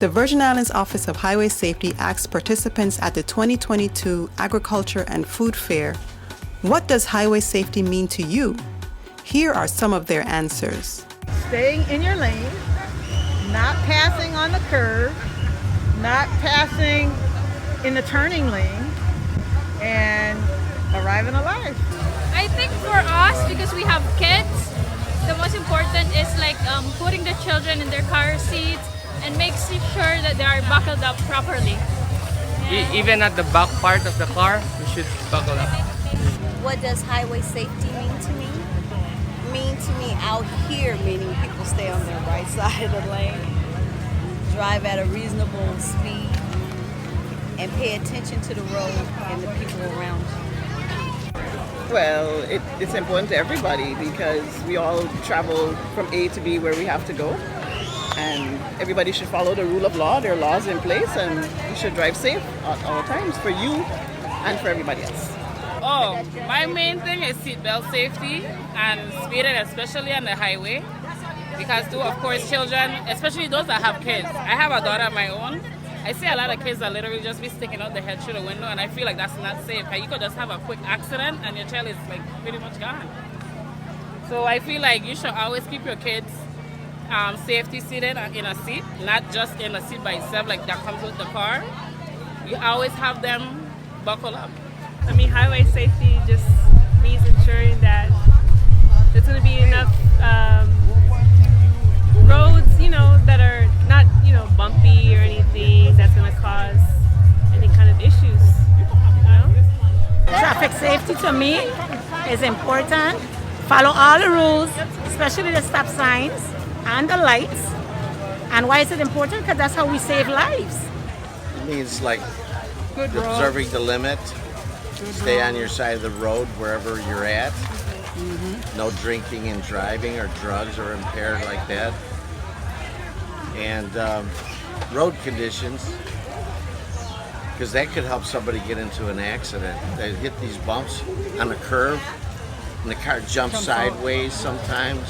The Virgin Islands Office of Highway Safety asked participants at the 2022 Agriculture and Food Fair, "What does highway safety mean to you?" Here are some of their answers. Staying in your lane, not passing on the curve, not passing in the turning lane, and arriving alive. I think for us, because we have kids, the most important is putting the children in their car seats and making sure that they are buckled up properly. Even at the back part of the car, we should buckle up. What does highway safety mean to me? Mean to me out here, meaning people stay on their right side of the lane, drive at a reasonable speed, and pay attention to the road and the people around you. Well, it's important to everybody because we all travel from A to B where we have to go. And everybody should follow the rule of law. There are laws in place and you should drive safe at all times for you and for everybody else. Oh, my main thing is seatbelt safety and speeding, especially on the highway. Because too, of course, children, especially those that have kids. I have a daughter of my own. I see a lot of kids that literally just be sticking out their head through the window, and I feel like that's not safe. You could just have a quick accident and your child is pretty much gone. So I feel like you should always keep your kids safety seated in a seat, not just in a seat by itself that comes with the car. You always have them buckle up. I mean, highway safety just means ensuring that there's going to be enough roads, that are not, bumpy or anything that's going to cause any kind of issues, Traffic safety to me is important. Follow all the rules, especially the stop signs and the lights. And why is it important? Because that's how we save lives. It means observing the limit, stay on your side of the road wherever you're at. No drinking and driving or drugs or impaired like that. And road conditions, because that could help somebody get into an accident. They hit these bumps on a curve and the car jumps sideways sometimes.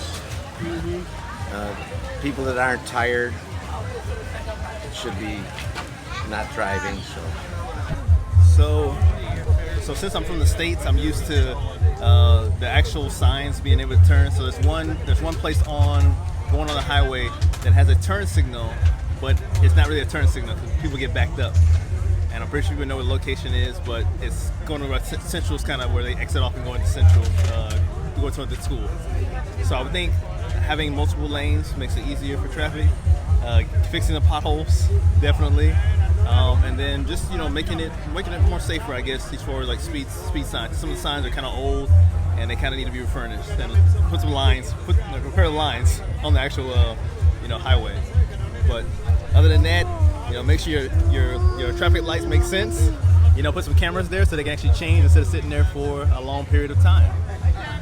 People that aren't tired should be not driving. So since I'm from the States, I'm used to the actual signs being able to turn. So there's one place going on the highway that has a turn signal, but it's not really a turn signal because people get backed up. And I'm pretty sure you know what the location is, but it's going to Central is kind of where they exit off and go into Central to go to the school. So I would think having multiple lanes makes it easier for traffic. Fixing the potholes, definitely. And then just making it more safer, I guess, as far as speed signs. Some of the signs are kind of old and they kind of need to be refurnished. And put some lines, repair the lines on the actual highway. But other than that, make sure your traffic lights make sense. Put some cameras there so they can actually change instead of sitting there for a long period of time.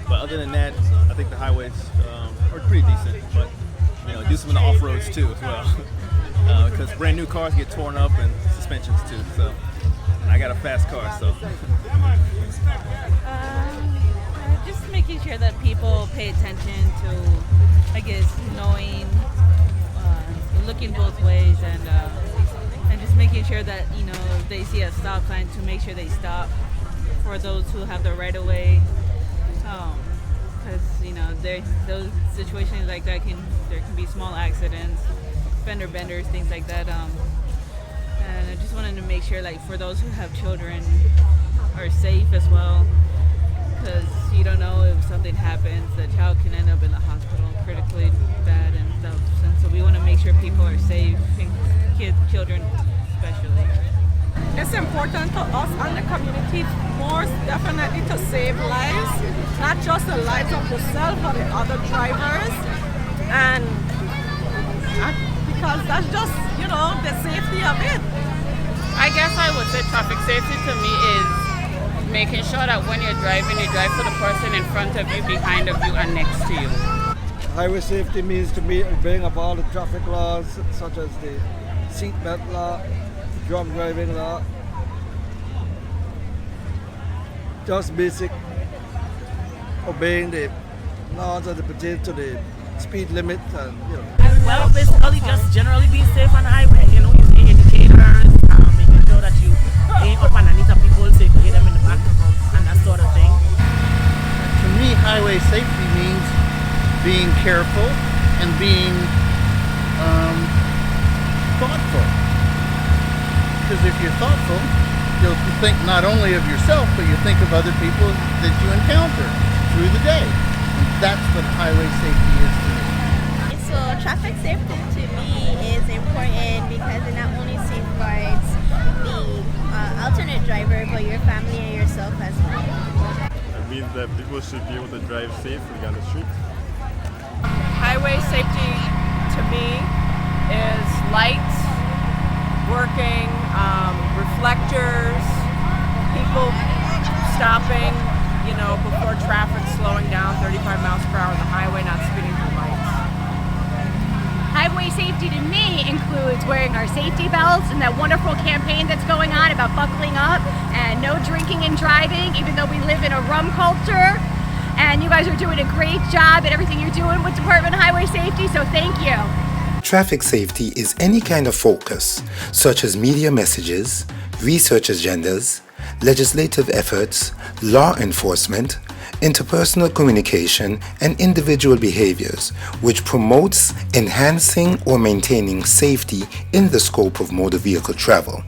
But other than that, I think the highways are pretty decent. But do some of the off-roads too as well. Because brand new cars get torn up and suspensions too. So and I got a fast car, so. Just making sure that people pay attention to, I guess, knowing, looking both ways, and just making sure that if they see a stop sign, to make sure they stop for those who have the right of way. Because those situations like that there can be small accidents, fender benders, things like that. And I just wanted to make sure for those who have children are safe as well, because you don't know if something happens, the child can end up in the hospital critically bad and stuff. And so we want to make sure people are safe, and children especially. It's important to us and the community, most definitely, to save lives, not just the lives of yourself but the other drivers, and because that's just the safety of it. I guess I would say traffic safety to me is making sure that when you're driving, you drive for the person in front of you, behind of you, and next to you. Highway safety means to me obeying of all the traffic laws, such as the seatbelt law, drunk driving law, just basic obeying the laws that pertain to the speed limit and Well, basically just generally being safe on the highway, because if you're thoughtful, you'll think not only of yourself, but you think of other people that you encounter through the day. And that's what highway safety is to me. So traffic safety to me is important because it not only safeguards the alternate driver, but your family and yourself as well. It means that people should be able to drive safely on the street. Highway safety to me is lights, working, reflectors, people stopping, before traffic slowing down 35 miles per hour on the highway, not speeding through lights. Highway safety to me includes wearing our safety belts and that wonderful campaign that's going on about buckling up and no drinking and driving, even though we live in a rum culture. And you guys are doing a great job at everything you're doing with Department of Highway Safety, so thank you. Traffic safety is any kind of focus, such as media messages, research agendas, legislative efforts, law enforcement, interpersonal communication, and individual behaviors, which promotes enhancing or maintaining safety in the scope of motor vehicle travel.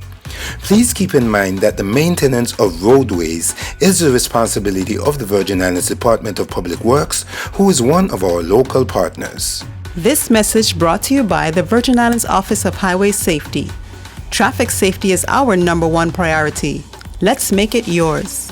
Please keep in mind that the maintenance of roadways is the responsibility of the Virgin Islands Department of Public Works, who is one of our local partners. This message brought to you by the Virgin Islands Office of Highway Safety. Traffic safety is our #1 priority. Let's make it yours.